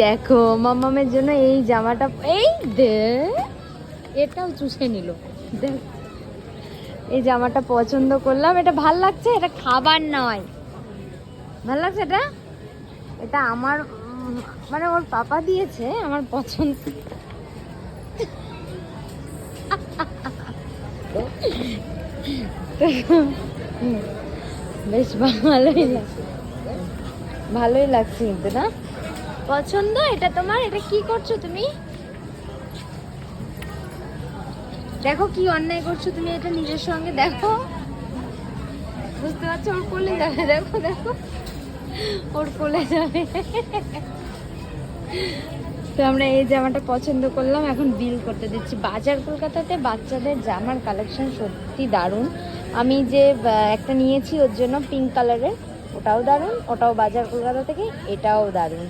দেখো মামামের জন্য এই জামাটা, এই দে এটাও চুষে নিল। দেখ এই জামাটা পছন্দ করলাম, এটা ভাল লাগছে, এটা খাবার নয়, ভাল লাগছে এটা, এটা আমার মানে ওর পাপা দিয়েছে, আমার পছন্দ। বেশ ভালোই লাগছে কিন্তু না, পছন্দ। এটা তোমার, এটা কি করছো তুমি? দেখো কি অন্যায় করছো তুমি এটা নিজের সঙ্গে, দেখো বুঝতে পারছো, ওর কোলে যাবে, দেখো দেখো ওর কোলে যাবে। তো আমরা এই জামাটা পছন্দ করলাম, এখন বিল করতে দিচ্ছি। বাজার কলকাতাতে বাচ্চাদের জামার কালেকশন সত্যি দারুণ। আমি যে একটা নিয়েছি ওর জন্য পিঙ্ক কালারের, ওটাও দারুণ, ওটাও বাজার কলকাতা থেকে, এটাও দারুণ।